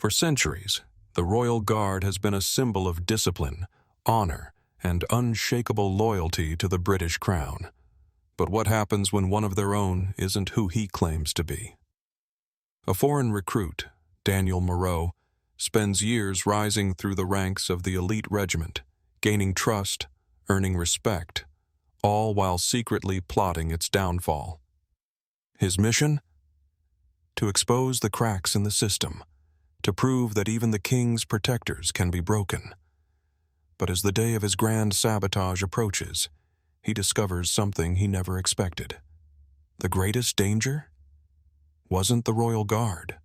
For centuries, the Royal Guard has been a symbol of discipline, honor, and unshakable loyalty to the British Crown. But what happens when one of their own isn't who he claims to be? A foreign recruit, Daniel Moreau, spends years rising through the ranks of the elite regiment, gaining trust, earning respect, all while secretly plotting its downfall. His mission? To expose the cracks in the system, to prove that even the king's protectors can be broken. But as the day of his grand sabotage approaches, he discovers something he never expected. The greatest danger wasn't the Royal Guard.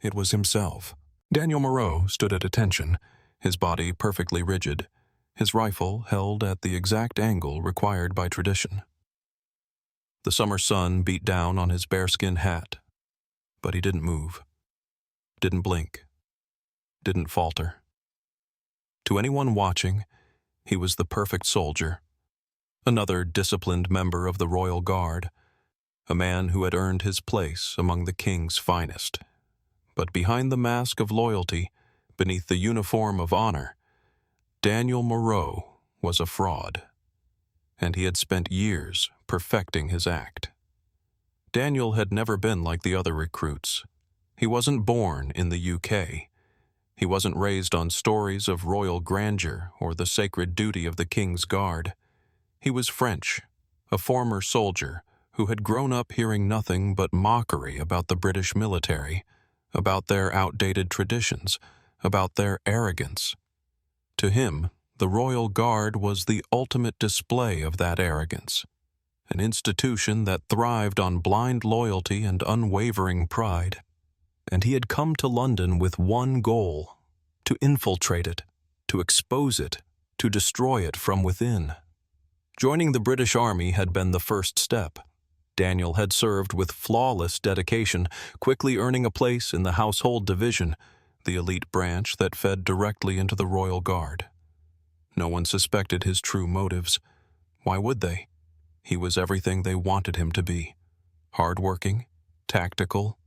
It was himself. Daniel Moreau stood at attention, his body perfectly rigid, his rifle held at the exact angle required by tradition. The summer sun beat down on his bearskin hat, but he didn't move, didn't blink, didn't falter. To anyone watching, he was the perfect soldier, another disciplined member of the Royal Guard, a man who had earned his place among the king's finest. But behind the mask of loyalty, beneath the uniform of honor, Daniel Moreau was a fraud, and he had spent years perfecting his act. Daniel had never been like the other recruits. He wasn't born in the UK. He wasn't raised on stories of royal grandeur or the sacred duty of the King's Guard. He was French, a former soldier who had grown up hearing nothing but mockery about the British military, about their outdated traditions, about their arrogance. To him, the Royal Guard was the ultimate display of that arrogance, an institution that thrived on blind loyalty and unwavering pride. And he had come to London with one goal: to infiltrate it, to expose it, to destroy it from within. Joining the British Army had been the first step. Daniel had served with flawless dedication, quickly earning a place in the Household Division, the elite branch that fed directly into the Royal Guard. No one suspected his true motives. Why would they? He was everything they wanted him to be: hardworking, tactical,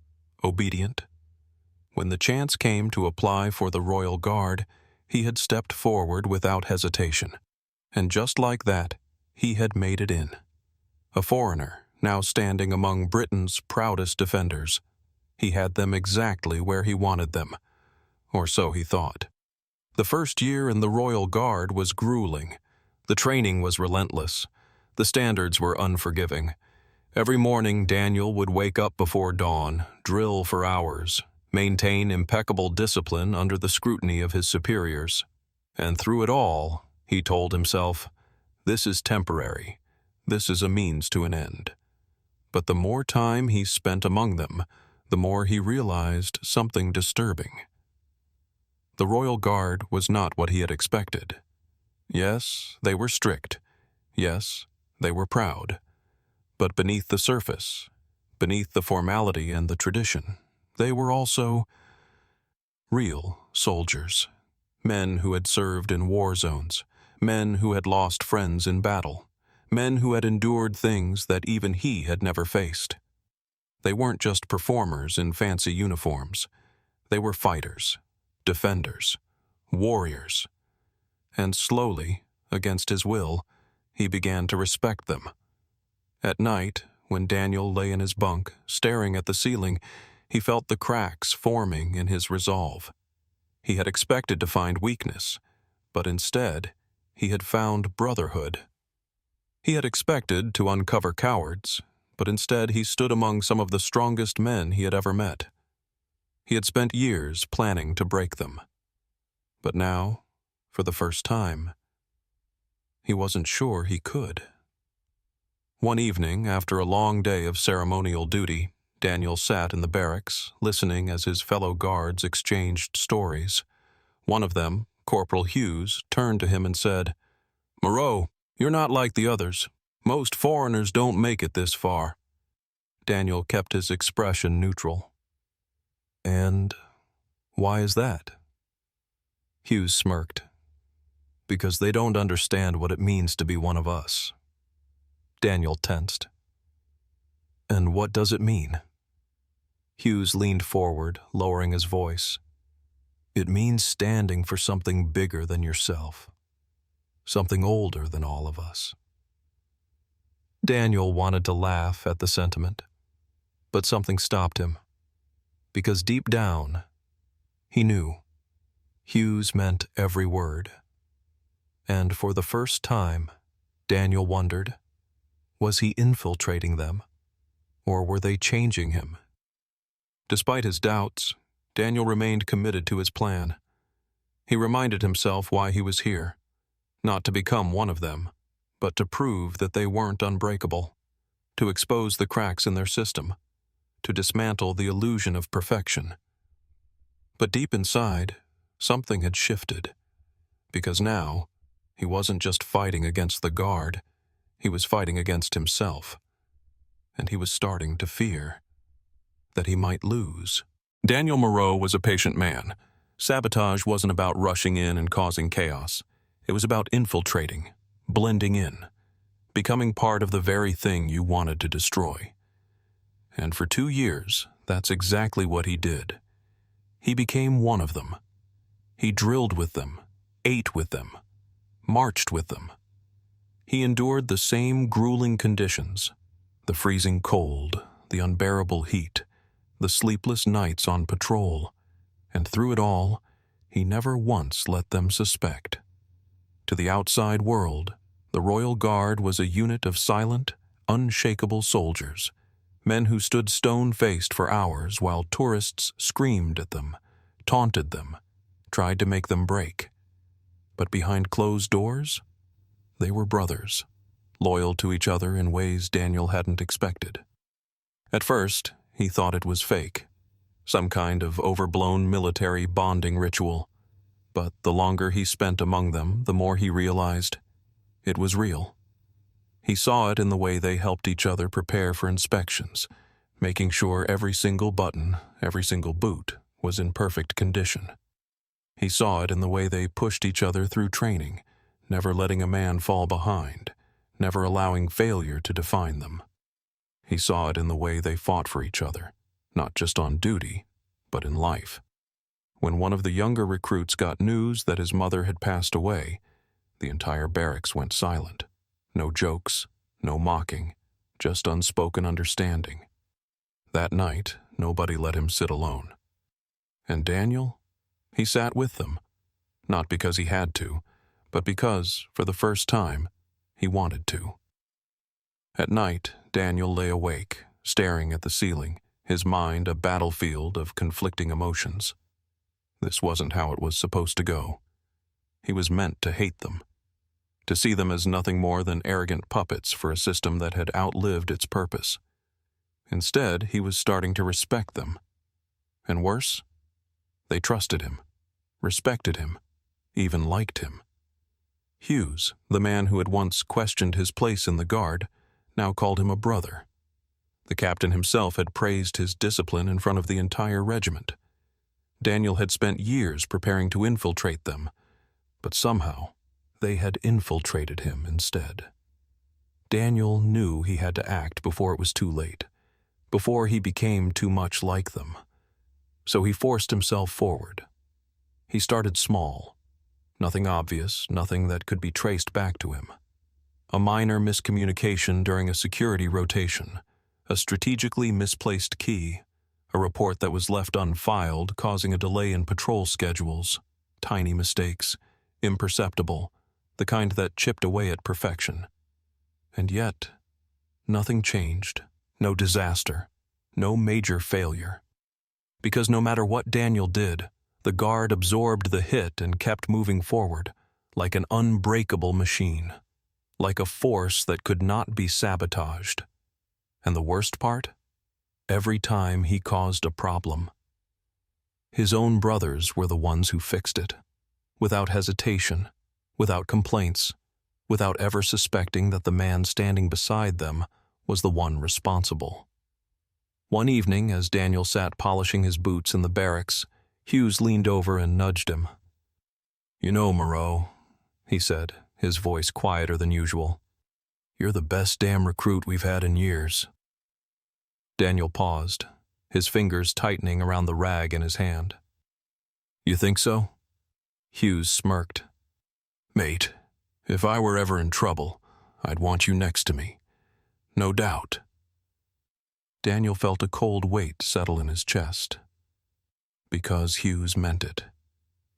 obedient. When the chance came to apply for the Royal Guard, he had stepped forward without hesitation. And just like that, he had made it in. A foreigner, now standing among Britain's proudest defenders. He had them exactly where he wanted them, or so he thought. The first year in the Royal Guard was grueling. The training was relentless. The standards were unforgiving. Every morning, Daniel would wake up before dawn, drill for hours, maintain impeccable discipline under the scrutiny of his superiors. And through it all, he told himself, "This is temporary. This is a means to an end." But the more time he spent among them, the more he realized something disturbing. The Royal Guard was not what he had expected. Yes, they were strict. Yes, they were proud. But beneath the surface, beneath the formality and the tradition, they were also real soldiers. Men who had served in war zones, men who had lost friends in battle, men who had endured things that even he had never faced. They weren't just performers in fancy uniforms. They were fighters, defenders, warriors. And slowly, against his will, he began to respect them. At night, when Daniel lay in his bunk, staring at the ceiling, he felt the cracks forming in his resolve. He had expected to find weakness, but instead, he had found brotherhood. He had expected to uncover cowards, but instead he stood among some of the strongest men he had ever met. He had spent years planning to break them. But now, for the first time, he wasn't sure he could. One evening, after a long day of ceremonial duty, Daniel sat in the barracks, listening as his fellow guards exchanged stories. One of them, Corporal Hughes, turned to him and said, "Moreau, you're not like the others. Most foreigners don't make it this far." Daniel kept his expression neutral. "And why is that?" Hughes smirked. "Because they don't understand what it means to be one of us." Daniel tensed. "And what does it mean?" Hughes leaned forward, lowering his voice. "It means standing for something bigger than yourself. Something older than all of us." Daniel wanted to laugh at the sentiment, but something stopped him. Because deep down, he knew Hughes meant every word. And for the first time, Daniel wondered, was he infiltrating them, or were they changing him? Despite his doubts, Daniel remained committed to his plan. He reminded himself why he was here, not to become one of them, but to prove that they weren't unbreakable, to expose the cracks in their system, to dismantle the illusion of perfection. But deep inside, something had shifted, because now he wasn't just fighting against the guard, he was fighting against himself, and he was starting to fear that he might lose. Daniel Moreau was a patient man. Sabotage wasn't about rushing in and causing chaos. It was about infiltrating, blending in, becoming part of the very thing you wanted to destroy. And for 2 years, that's exactly what he did. He became one of them. He drilled with them, ate with them, marched with them. He endured the same grueling conditions, the freezing cold, the unbearable heat, the sleepless nights on patrol, and through it all, he never once let them suspect. To the outside world, the Royal Guard was a unit of silent, unshakable soldiers, men who stood stone-faced for hours while tourists screamed at them, taunted them, tried to make them break. But behind closed doors, they were brothers, loyal to each other in ways Daniel hadn't expected. At first, he thought it was fake, some kind of overblown military bonding ritual. But the longer he spent among them, the more he realized it was real. He saw it in the way they helped each other prepare for inspections, making sure every single button, every single boot was in perfect condition. He saw it in the way they pushed each other through training, never letting a man fall behind, never allowing failure to define them. He saw it in the way they fought for each other, not just on duty, but in life. When one of the younger recruits got news that his mother had passed away, the entire barracks went silent. No jokes, no mocking, just unspoken understanding. That night, nobody let him sit alone. And Daniel? He sat with them, not because he had to, but because, for the first time, he wanted to. At night, Daniel lay awake, staring at the ceiling, his mind a battlefield of conflicting emotions. This wasn't how it was supposed to go. He was meant to hate them, to see them as nothing more than arrogant puppets for a system that had outlived its purpose. Instead, he was starting to respect them. And worse, they trusted him, respected him, even liked him. Hughes, the man who had once questioned his place in the Guard, now called him a brother. The captain himself had praised his discipline in front of the entire regiment. Daniel had spent years preparing to infiltrate them, but somehow they had infiltrated him instead. Daniel knew he had to act before it was too late, before he became too much like them. So he forced himself forward. He started small. Nothing obvious, nothing that could be traced back to him. A minor miscommunication during a security rotation, a strategically misplaced key, a report that was left unfiled, causing a delay in patrol schedules, tiny mistakes, imperceptible, the kind that chipped away at perfection. And yet, nothing changed, no disaster, no major failure. Because no matter what Daniel did, the Guard absorbed the hit and kept moving forward, like an unbreakable machine, like a force that could not be sabotaged. And the worst part? Every time he caused a problem, his own brothers were the ones who fixed it, without hesitation, without complaints, without ever suspecting that the man standing beside them was the one responsible. One evening, as Daniel sat polishing his boots in the barracks, Hughes leaned over and nudged him. "You know, Moreau," he said, his voice quieter than usual, "you're the best damn recruit we've had in years." Daniel paused, his fingers tightening around the rag in his hand. "You think so?" Hughes smirked. "Mate, if I were ever in trouble, I'd want you next to me. No doubt." Daniel felt a cold weight settle in his chest. Because Hughes meant it.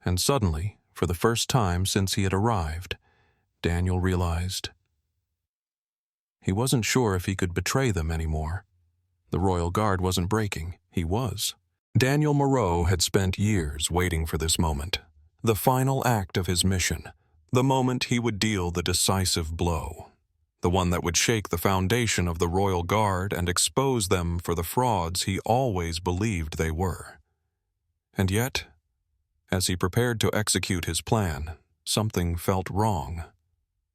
And suddenly, for the first time since he had arrived, Daniel realized he wasn't sure if he could betray them anymore. The Royal Guard wasn't breaking, he was. Daniel Moreau had spent years waiting for this moment, the final act of his mission, the moment he would deal the decisive blow, the one that would shake the foundation of the Royal Guard and expose them for the frauds he always believed they were. And yet, as he prepared to execute his plan, something felt wrong.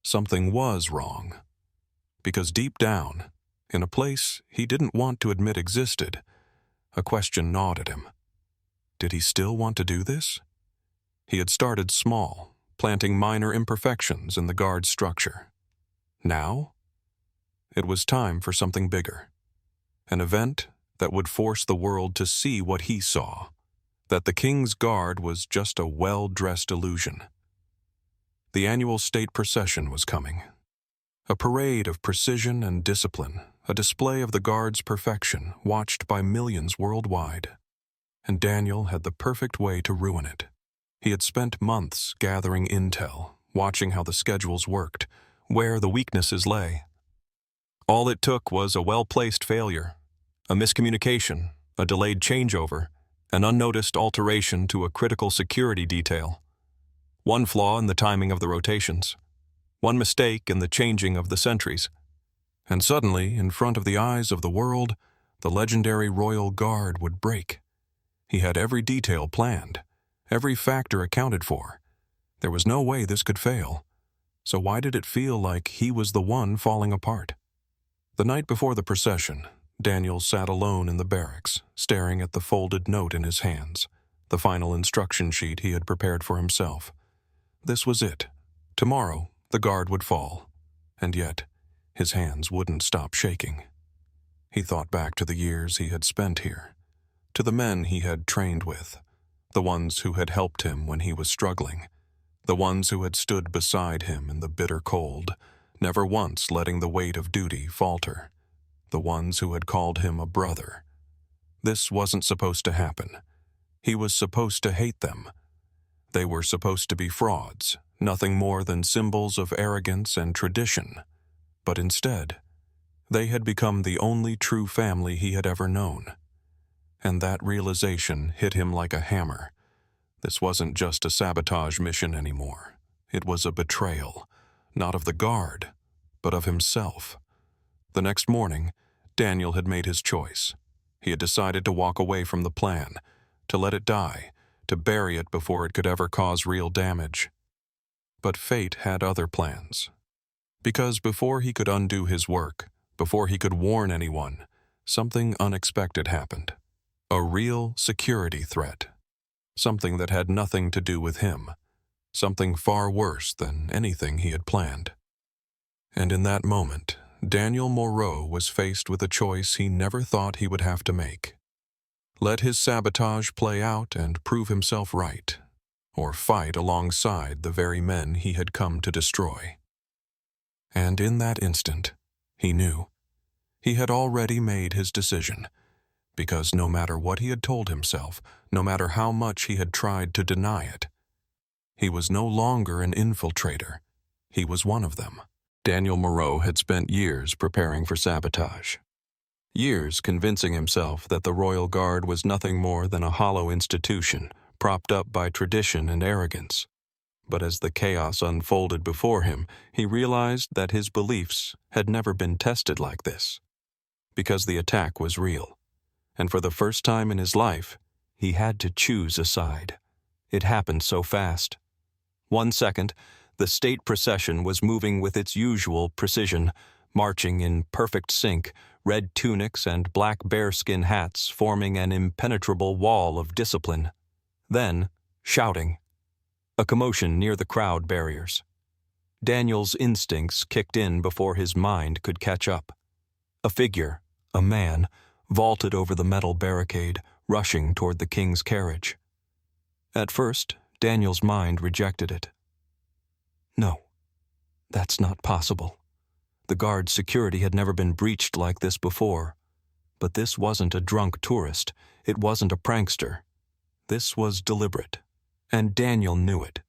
Something was wrong. Because deep down, in a place he didn't want to admit existed, a question gnawed at him. Did he still want to do this? He had started small, planting minor imperfections in the Guard's structure. Now, it was time for something bigger. An event that would force the world to see what he saw, that the King's Guard was just a well-dressed illusion. The annual state procession was coming. A parade of precision and discipline, a display of the Guard's perfection watched by millions worldwide. And Daniel had the perfect way to ruin it. He had spent months gathering intel, watching how the schedules worked, where the weaknesses lay. All it took was a well-placed failure, a miscommunication, a delayed changeover, an unnoticed alteration to a critical security detail. One flaw in the timing of the rotations. One mistake in the changing of the sentries. And suddenly, in front of the eyes of the world, the legendary Royal Guard would break. He had every detail planned, every factor accounted for. There was no way this could fail. So why did it feel like he was the one falling apart? The night before the procession, Daniel sat alone in the barracks, staring at the folded note in his hands, the final instruction sheet he had prepared for himself. This was it. Tomorrow, the Guard would fall. And yet, his hands wouldn't stop shaking. He thought back to the years he had spent here, to the men he had trained with, the ones who had helped him when he was struggling, the ones who had stood beside him in the bitter cold, never once letting the weight of duty falter, the ones who had called him a brother. This wasn't supposed to happen. He was supposed to hate them. They were supposed to be frauds, nothing more than symbols of arrogance and tradition. But instead, they had become the only true family he had ever known. And that realization hit him like a hammer. This wasn't just a sabotage mission anymore. It was a betrayal, not of the Guard, but of himself. The next morning, Daniel had made his choice. He had decided to walk away from the plan, to let it die, to bury it before it could ever cause real damage. But fate had other plans. Because before he could undo his work, before he could warn anyone, something unexpected happened. A real security threat. Something that had nothing to do with him. Something far worse than anything he had planned. And in that moment, Daniel Moreau was faced with a choice he never thought he would have to make. Let his sabotage play out and prove himself right, or fight alongside the very men he had come to destroy. And in that instant, he knew. He had already made his decision, because no matter what he had told himself, no matter how much he had tried to deny it, he was no longer an infiltrator. He was one of them. Daniel Moreau had spent years preparing for sabotage. Years convincing himself that the Royal Guard was nothing more than a hollow institution, propped up by tradition and arrogance. But as the chaos unfolded before him, he realized that his beliefs had never been tested like this. Because the attack was real. And for the first time in his life, he had to choose a side. It happened so fast. 1 second, the state procession was moving with its usual precision, marching in perfect sync, red tunics and black bearskin hats forming an impenetrable wall of discipline. Then, shouting. A commotion near the crowd barriers. Daniel's instincts kicked in before his mind could catch up. A figure, a man, vaulted over the metal barricade, rushing toward the king's carriage. At first, Daniel's mind rejected it. No, that's not possible. The guard's security had never been breached like this before. But this wasn't a drunk tourist. It wasn't a prankster. This was deliberate. And Daniel knew it,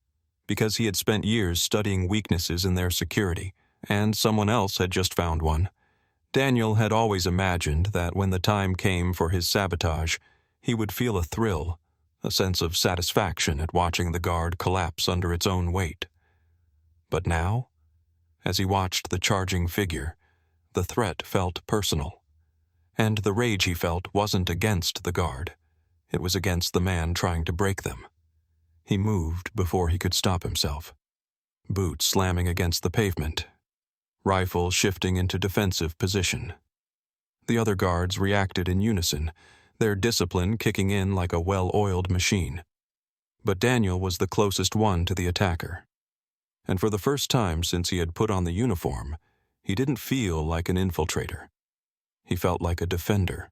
because he had spent years studying weaknesses in their security, and someone else had just found one. Daniel had always imagined that when the time came for his sabotage, he would feel a thrill, a sense of satisfaction at watching the guard collapse under its own weight. But now, as he watched the charging figure, the threat felt personal. And the rage he felt wasn't against the guard. It was against the man trying to break them. He moved before he could stop himself. Boots slamming against the pavement. Rifle shifting into defensive position. The other guards reacted in unison, their discipline kicking in like a well-oiled machine. But Daniel was the closest one to the attacker. And for the first time since he had put on the uniform, he didn't feel like an infiltrator. He felt like a defender.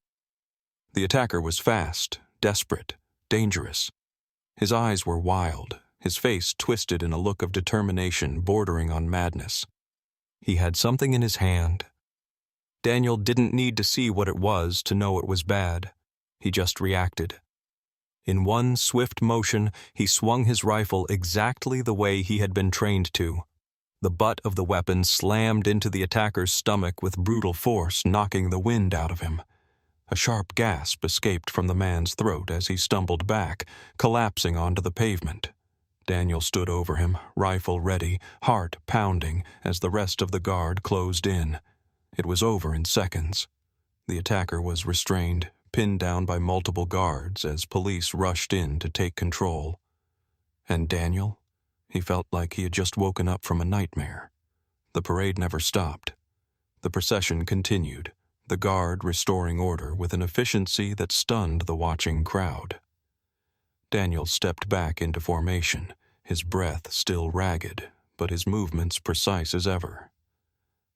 The attacker was fast, desperate, dangerous. His eyes were wild, his face twisted in a look of determination bordering on madness. He had something in his hand. Daniel didn't need to see what it was to know it was bad. He just reacted. In one swift motion, he swung his rifle exactly the way he had been trained to. The butt of the weapon slammed into the attacker's stomach with brutal force, knocking the wind out of him. A sharp gasp escaped from the man's throat as he stumbled back, collapsing onto the pavement. Daniel stood over him, rifle ready, heart pounding, as the rest of the guard closed in. It was over in seconds. The attacker was restrained, pinned down by multiple guards as police rushed in to take control. And Daniel? He felt like he had just woken up from a nightmare. The parade never stopped. The procession continued, the guard restoring order with an efficiency that stunned the watching crowd. Daniel stepped back into formation, his breath still ragged, but his movements precise as ever.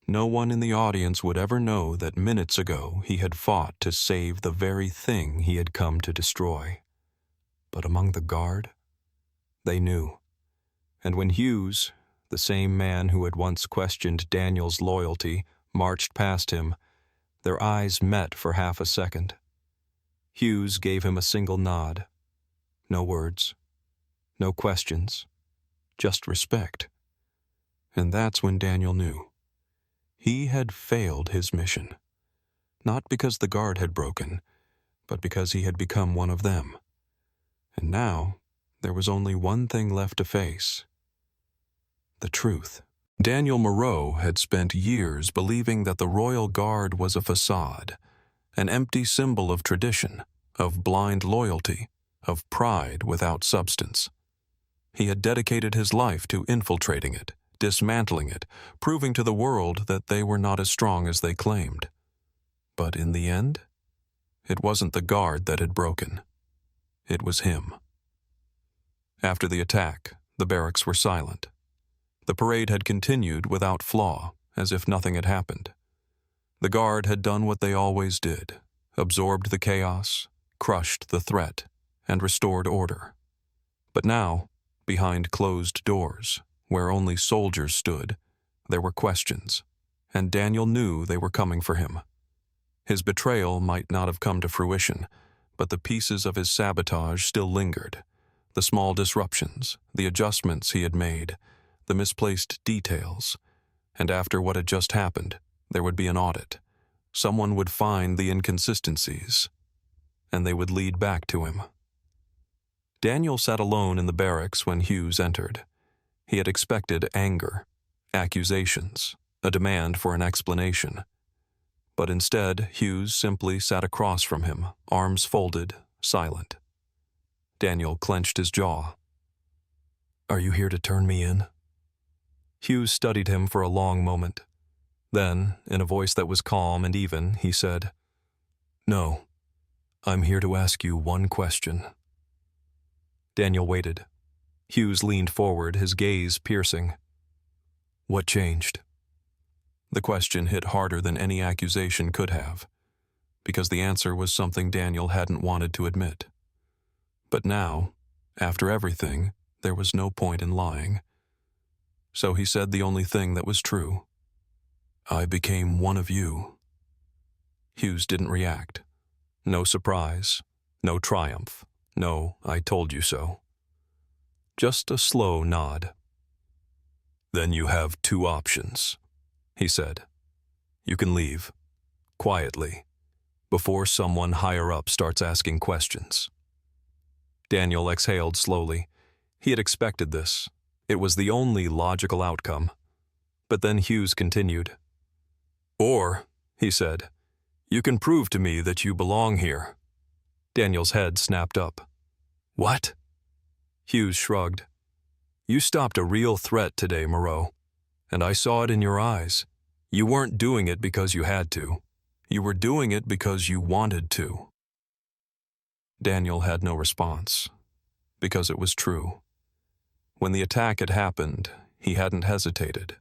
No one in the audience would ever know that minutes ago he had fought to save the very thing he had come to destroy. But among the guard, they knew. And when Hughes, the same man who had once questioned Daniel's loyalty, marched past him, their eyes met for half a second. Hughes gave him a single nod. No words, no questions, just respect. And that's when Daniel knew. He had failed his mission. Not because the guard had broken, but because he had become one of them. And now, there was only one thing left to face. The truth. Daniel Moreau had spent years believing that the Royal Guard was a facade, an empty symbol of tradition, of blind loyalty, of pride without substance. He had dedicated his life to infiltrating it, dismantling it, proving to the world that they were not as strong as they claimed. But in the end, it wasn't the guard that had broken. It was him. After the attack, the barracks were silent. The parade had continued without flaw, as if nothing had happened. The guard had done what they always did, absorbed the chaos, crushed the threat, and restored order. But now, behind closed doors, where only soldiers stood, there were questions, and Daniel knew they were coming for him. His betrayal might not have come to fruition, but the pieces of his sabotage still lingered. The small disruptions, the adjustments he had made, the misplaced details. And after what had just happened, there would be an audit. Someone would find the inconsistencies, and they would lead back to him. Daniel sat alone in the barracks when Hughes entered. He had expected anger, accusations, a demand for an explanation. But instead, Hughes simply sat across from him, arms folded, silent. Daniel clenched his jaw. "Are you here to turn me in?" Hughes studied him for a long moment. Then, in a voice that was calm and even, he said, "No, I'm here to ask you one question." Daniel waited. Hughes leaned forward, his gaze piercing. "What changed?" The question hit harder than any accusation could have. because the answer was something Daniel hadn't wanted to admit. But now, after everything, there was no point in lying. So he said the only thing that was true. "I became one of you." Hughes didn't react. No surprise, no triumph, no "I told you so." Just a slow nod. "Then you have two options," he said. "You can leave, quietly, before someone higher up starts asking questions." Daniel exhaled slowly. He had expected this. It was the only logical outcome. But then Hughes continued. "Or," he said, "you can prove to me that you belong here." Daniel's head snapped up. "What?" Hughes shrugged. "You stopped a real threat today, Moreau, and I saw it in your eyes. You weren't doing it because you had to. You were doing it because you wanted to." Daniel had no response, because it was true. When the attack had happened, he hadn't hesitated,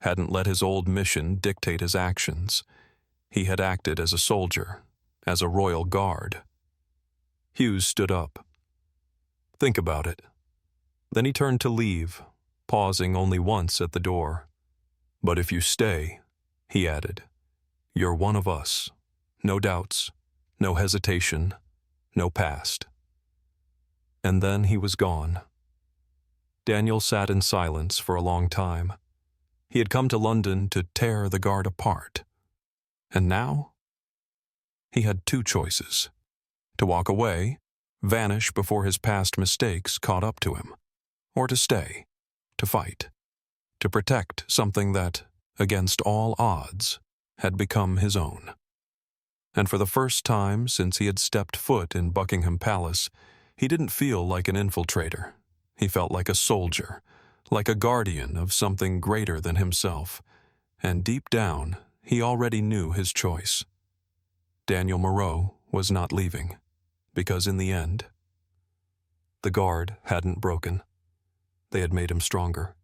hadn't let his old mission dictate his actions. He had acted as a soldier, as a royal guard. Hughes stood up. "Think about it." Then he turned to leave, pausing only once at the door. "But if you stay," he added, "you're one of us. No doubts, no hesitation, no past." And then he was gone. Daniel sat in silence for a long time. He had come to London to tear the guard apart. And now? He had two choices: to walk away, vanish before his past mistakes caught up to him, or to stay, to fight, to protect something that, against all odds, had become his own. And for the first time since he had stepped foot in Buckingham Palace, he didn't feel like an infiltrator. He felt like a soldier, like a guardian of something greater than himself. And deep down, he already knew his choice. Daniel Moreau was not leaving, because in the end, the guard hadn't broken. They had made him stronger.